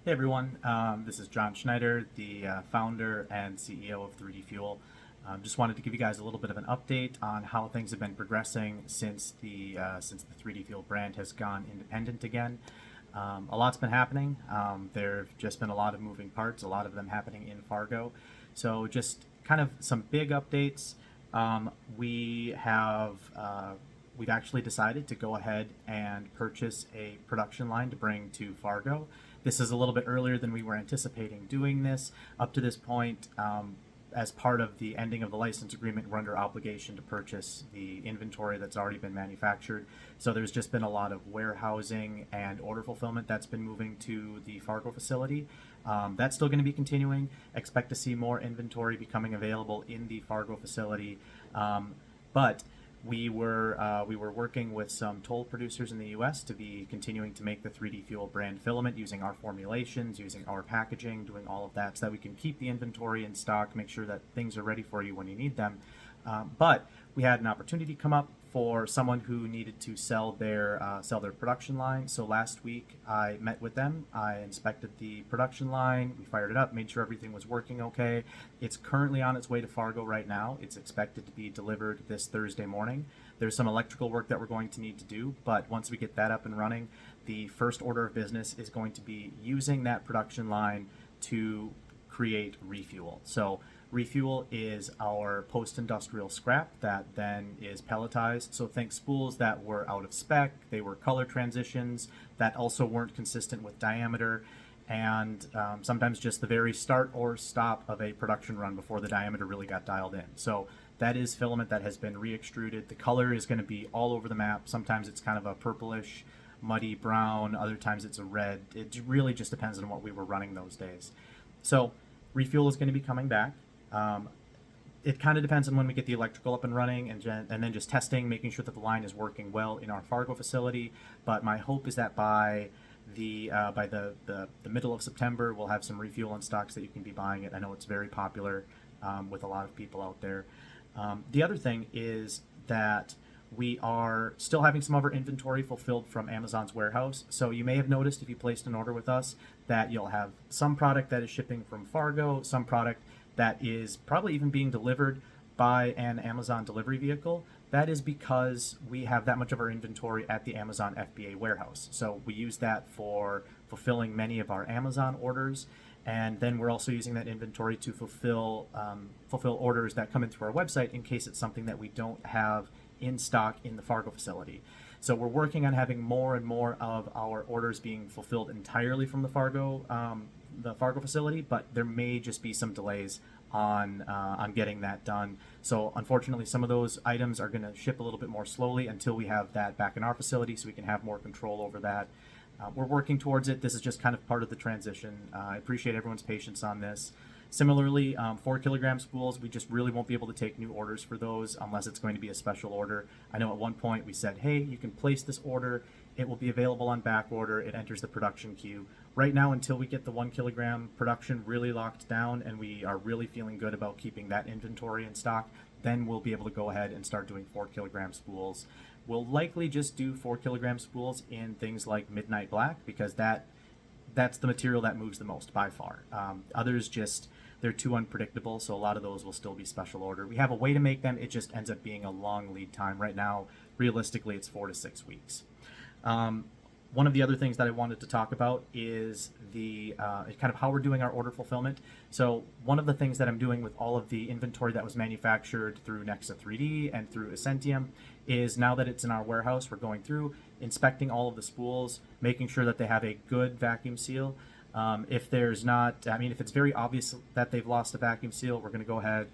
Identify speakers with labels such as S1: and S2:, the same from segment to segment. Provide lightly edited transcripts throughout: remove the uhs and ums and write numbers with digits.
S1: Hey everyone, this is John Schneider, the founder and CEO of ReFuel. Just wanted to give you guys a little bit of an update on how things have been progressing since the 3D Fuel brand has gone independent again. A lot's been happening. There have just been a lot of moving parts, a lot of them happening in Fargo. So just kind of some big updates. We have we've actually decided to go ahead and purchase a production line to bring to Fargo. This is a little bit earlier than we were anticipating doing this. Up to this point, as part of the ending of the license agreement, we're under obligation to purchase the inventory that's already been manufactured. So there's just been a lot of warehousing and order fulfillment that's been moving to the Fargo facility. That's still going to be continuing. Expect to see more inventory becoming available in the Fargo facility. But we were working with some toll producers in the U.S. to be continuing to make the 3D Fuel brand filament using our formulations, using our packaging, doing all of that so that we can keep the inventory in stock, make sure that things are ready for you when you need them. But we had an opportunity come up for someone who needed to sell their production line. So last week I met with them. I inspected the production line. We fired it up, made sure everything was working okay. It's currently on its way to Fargo right now. It's expected to be delivered this Thursday morning. There's some electrical work that we're going to need to do, but once we get that up and running, the first order of business is going to be using that production line to create ReFuel. So ReFuel is our post-industrial scrap that then is pelletized. So think spools that were out of spec, they were color transitions that also weren't consistent with diameter, and sometimes just the very start or stop of a production run before the diameter really got dialed in. So that is filament that has been re-extruded. The color is going to be all over the map. Sometimes it's kind of a purplish, muddy brown. Other times it's a red. It really just depends on what we were running those days. So ReFuel is going to be coming back. It kind of depends on when we get the electrical up and running, and then just testing, making sure that the line is working well in our Fargo facility. But my hope is that by the middle of September, we'll have some ReFuel in stocks that you can be buying it. I know it's very popular with a lot of people out there. The other thing is that we are still having some of our inventory fulfilled from Amazon's warehouse. So you may have noticed if you placed an order with us that you'll have some product that is shipping from Fargo, some product that is probably even being delivered by an Amazon delivery vehicle. That is because we have that much of our inventory at the Amazon FBA warehouse. So we use that for fulfilling many of our Amazon orders. And then we're also using that inventory to fulfill orders that come in through our website in case it's something that we don't have in stock in the Fargo facility. So we're working on having more and more of our orders being fulfilled entirely from the Fargo facility, but there may just be some delays on getting that done. So unfortunately, some of those items are going to ship a little bit more slowly until we have that back in our facility, so we can have more control over that. We're working towards it. This is just kind of part of the transition. I appreciate everyone's patience on this. Similarly, 4 kilogram spools, we just really won't be able to take new orders for those unless it's going to be a special order. I know at one point we said, hey, you can place this order. It will be available on back order. It enters the production queue. Right now, until we get the 1 kilogram production really locked down and we are really feeling good about keeping that inventory in stock, then we'll be able to go ahead and start doing 4 kilogram spools. We'll likely just do 4 kilogram spools in things like Midnight Black because that's the material that moves the most by far. Others they're too unpredictable, so a lot of those will still be special order. We have a way to make them, it just ends up being a long lead time. Right now, realistically, it's 4 to 6 weeks. One of the other things that I wanted to talk about is the kind of how we're doing our order fulfillment. So one of the things that I'm doing with all of the inventory that was manufactured through Nexa 3D and through Essentium is now that it's in our warehouse, we're going through, inspecting all of the spools, making sure that they have a good vacuum seal. If there's not, if it's very obvious that they've lost a vacuum seal, we're going to go ahead,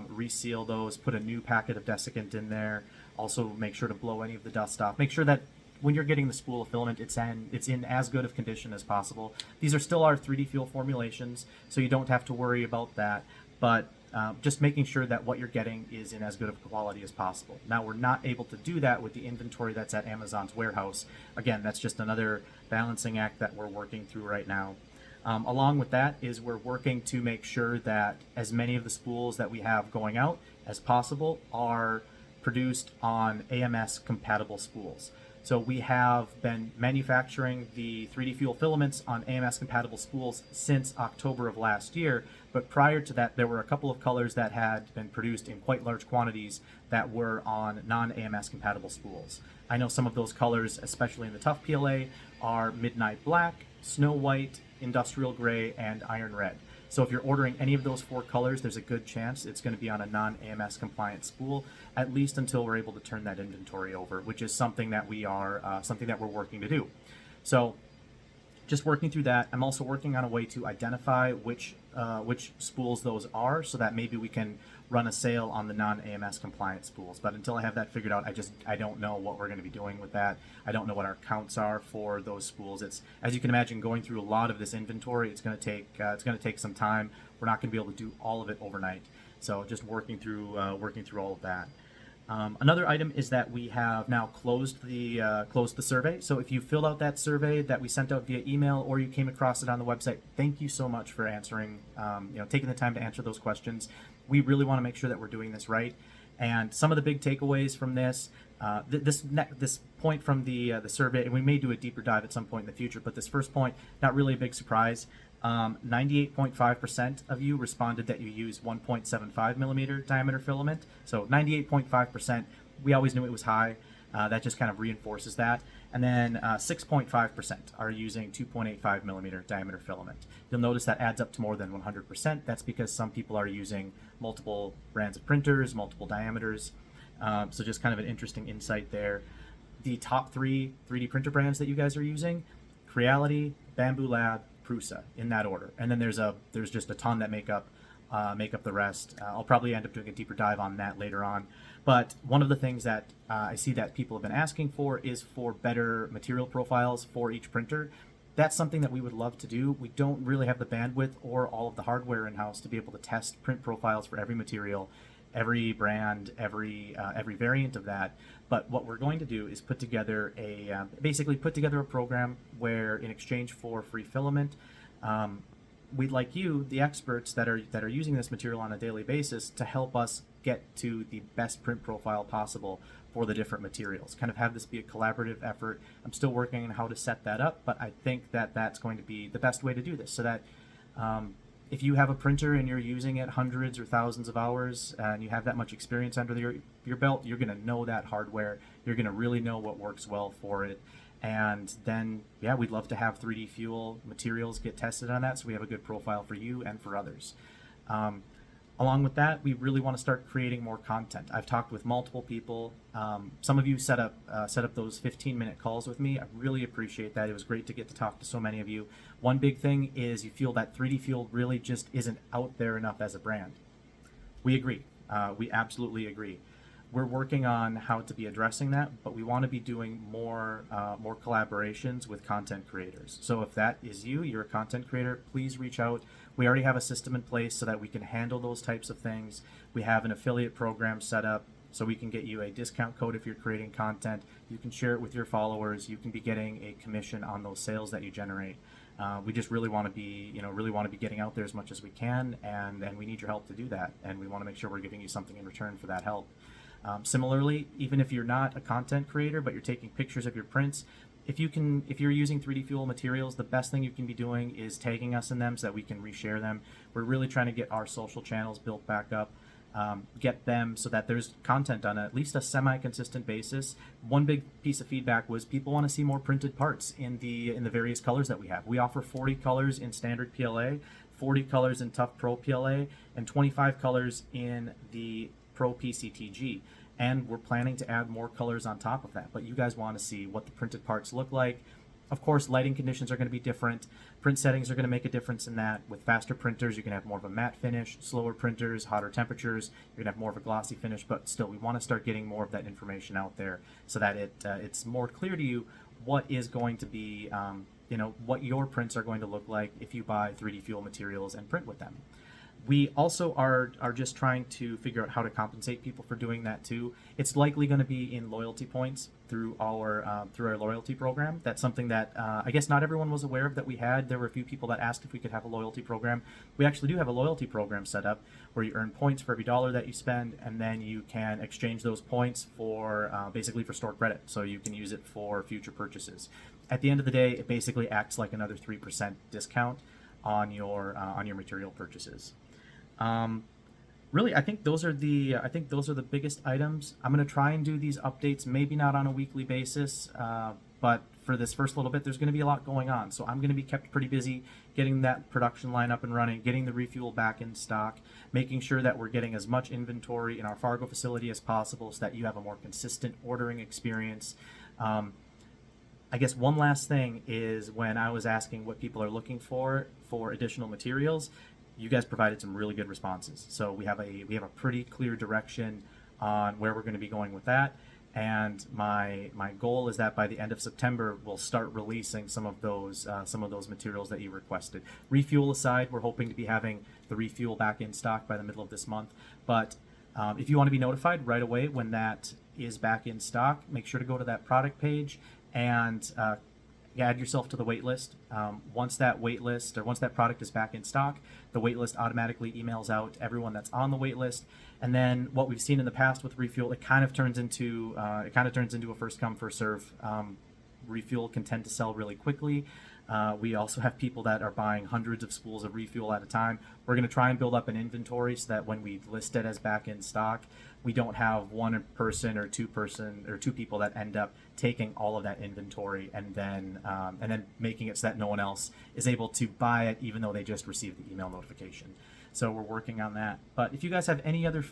S1: reseal those, put a new packet of desiccant in there, also make sure to blow any of the dust off, make sure that when you're getting the spool of filament, it's in as good of condition as possible. These are still our 3D Fuel formulations, so you don't have to worry about that, but just making sure that what you're getting is in as good of quality as possible. Now, we're not able to do that with the inventory that's at Amazon's warehouse. Again, that's just another balancing act that we're working through right now. Along with that is we're working to make sure that as many of the spools that we have going out as possible are produced on AMS compatible spools. So we have been manufacturing the 3D Fuel filaments on AMS compatible spools since October of last year. But prior to that, there were a couple of colors that had been produced in quite large quantities that were on non-AMS compatible spools. I know some of those colors, especially in the tough PLA, are Midnight Black, Snow White, Industrial Gray, and Iron Red. So if you're ordering any of those 4 colors, there's a good chance it's going to be on a non-AMS compliant spool, at least until we're able to turn that inventory over, which is something that we're working to do. So just working through that. I'm also working on a way to identify which spools those are, so that maybe we can run a sale on the non-AMS compliant spools. But until I have that figured out, I don't know what we're going to be doing with that. I don't know what our counts are for those spools. It's, as you can imagine, going through a lot of this inventory. It's going to take some time. We're not going to be able to do all of it overnight. So just working through all of that. Another item is that we have now closed the survey. So if you filled out that survey that we sent out via email, or you came across it on the website, thank you so much for answering, taking the time to answer those questions. We really want to make sure that we're doing this right. And some of the big takeaways from this point from the survey, and we may do a deeper dive at some point in the future, but this first point, not really a big surprise. 98.5% of you responded that you use 1.75 millimeter diameter filament. So 98.5%, we always knew it was high. That just kind of reinforces that. And then 6.5% are using 2.85 millimeter diameter filament. You'll notice that adds up to more than 100%. That's because some people are using multiple brands of printers, multiple diameters. So just kind of an interesting insight there. The top 3 3D printer brands that you guys are using: Creality, Bamboo Lab, Prusa, in that order. And then there's just a ton that make up the rest. I'll probably end up doing a deeper dive on that later on. But one of the things that I see that people have been asking for is for better material profiles for each printer. That's something that we would love to do. We don't really have the bandwidth or all of the hardware in-house to be able to test print profiles for every material, every brand, every variant of that. But what we're going to do is put together a program where, in exchange for free filament, we'd like you, the experts that are using this material on a daily basis, to help us get to the best print profile possible for the different materials. Kind of have this be a collaborative effort. I'm still working on how to set that up, but I think that that's going to be the best way to do this, so that if you have a printer and you're using it hundreds or thousands of hours and you have that much experience under your belt, you're going to know that hardware. You're going to really know what works well for it. And then, yeah, we'd love to have 3D Fuel materials get tested on that, so we have a good profile for you and for others. Along with that, we really want to start creating more content. I've talked with multiple people. Some of you set up those 15-minute calls with me. I really appreciate that. It was great to get to talk to so many of you. One big thing is you feel that 3D Fuel really just isn't out there enough as a brand. We agree. We absolutely agree. We're working on how to be addressing that, but we want to be doing more collaborations with content creators. So if that is you, you're a content creator, please reach out. We already have a system in place so that we can handle those types of things. We have an affiliate program set up so we can get you a discount code if you're creating content. You can share it with your followers. You can be getting a commission on those sales that you generate. We just really want to be getting out there as much as we can, and we need your help to do that. And we want to make sure we're giving you something in return for that help. Similarly, even if you're not a content creator but you're taking pictures of your prints, if you're using 3D Fuel materials, the best thing you can be doing is tagging us in them so that we can reshare them. We're really trying to get our social channels built back up, get them so that there's content on at least a semi-consistent basis. One big piece of feedback was people want to see more printed parts in the various colors that we have. We offer 40 colors in standard PLA, 40 colors in Tough Pro PLA, and 25 colors in the Pro PCTG, and we're planning to add more colors on top of that. But you guys want to see what the printed parts look like. Of course, lighting conditions are going to be different. Print settings are going to make a difference in that. With faster printers, you can have more of a matte finish. Slower printers, hotter temperatures, you're going to have more of a glossy finish. But still, we want to start getting more of that information out there so that it's more clear to you what is going to be, what your prints are going to look like if you buy 3D Fuel materials and print with them. We also are just trying to figure out how to compensate people for doing that too. It's likely going to be in loyalty points through our loyalty program. That's something that I guess not everyone was aware of that we had. There were a few people that asked if we could have a loyalty program. We actually do have a loyalty program set up where you earn points for every dollar that you spend, and then you can exchange those points for basically for store credit, so you can use it for future purchases. At the end of the day, it basically acts like another 3% discount on your material purchases. Really, I think those are the biggest items. I'm going to try and do these updates, maybe not on a weekly basis, but for this first little bit, there's going to be a lot going on. So I'm going to be kept pretty busy getting that production line up and running, getting the ReFuel back in stock, making sure that we're getting as much inventory in our Fargo facility as possible so that you have a more consistent ordering experience. I guess one last thing is when I was asking what people are looking for additional materials, you guys provided some really good responses. So we have a pretty clear direction on where we're going to be going with that. And my goal is that by the end of September, we'll start releasing some of those materials that you requested. ReFuel aside, we're hoping to be having the ReFuel back in stock by the middle of this month. But if you want to be notified right away when that is back in stock, make sure to go to that product page and add yourself to the wait list. Once that product is back in stock, the wait list automatically emails out everyone that's on the wait list. And then what we've seen in the past with ReFuel, it kind of turns into a first come first serve. ReFuel can tend to sell really quickly. We also have people that are buying hundreds of spools of ReFuel at a time. We're going to try and build up an inventory so that when we list it as back in stock, we don't have one person or two people that end up taking all of that inventory and then making it so that no one else is able to buy it even though they just received the email notification. So we're working on that. But if you guys have any other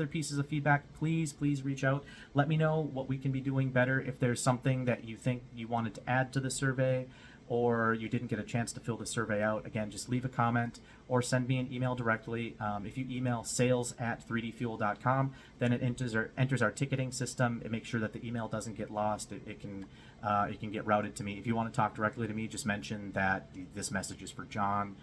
S1: pieces of feedback, please reach out. Let me know what we can be doing better. If there's something that you think you wanted to add to the survey, or you didn't get a chance to fill the survey out, again, just leave a comment or send me an email directly. If you email sales@3dfuel.com, then it enters our ticketing system. It makes sure that the email doesn't get lost. It can get routed to me. If you want to talk directly to me, just mention that this message is for John.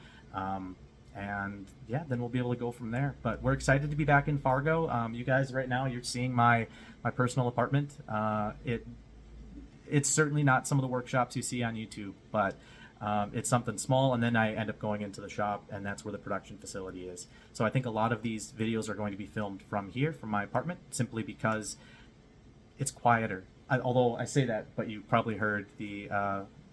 S1: And yeah, then we'll be able to go from there. But we're excited to be back in Fargo. You guys right now, you're seeing my personal apartment. It's certainly not some of the workshops you see on YouTube, but it's something small, and then I end up going into the shop, and that's where the production facility is. So I think a lot of these videos are going to be filmed from here, from my apartment, simply because it's quieter. Although I say that, but you probably heard the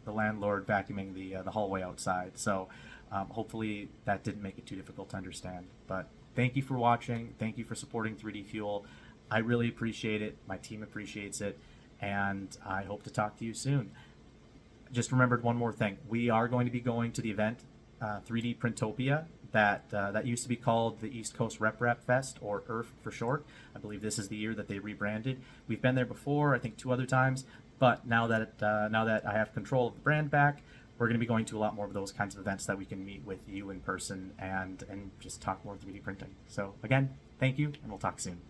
S1: landlord vacuuming the hallway outside. So hopefully that didn't make it too difficult to understand. But thank you for watching. Thank you for supporting 3D Fuel. I really appreciate it. My team appreciates it. And I hope to talk to you soon. Just remembered one more thing. We are going to be going to the event, 3D Printopia, that used to be called the East Coast Rep Fest, or ERF for short. I believe this is the year that they rebranded. We've been there before, I think 2 other times, but now that I have control of the brand back, we're going to be going to a lot more of those kinds of events that we can meet with you in person and just talk more 3D printing. So again, thank you, and we'll talk soon.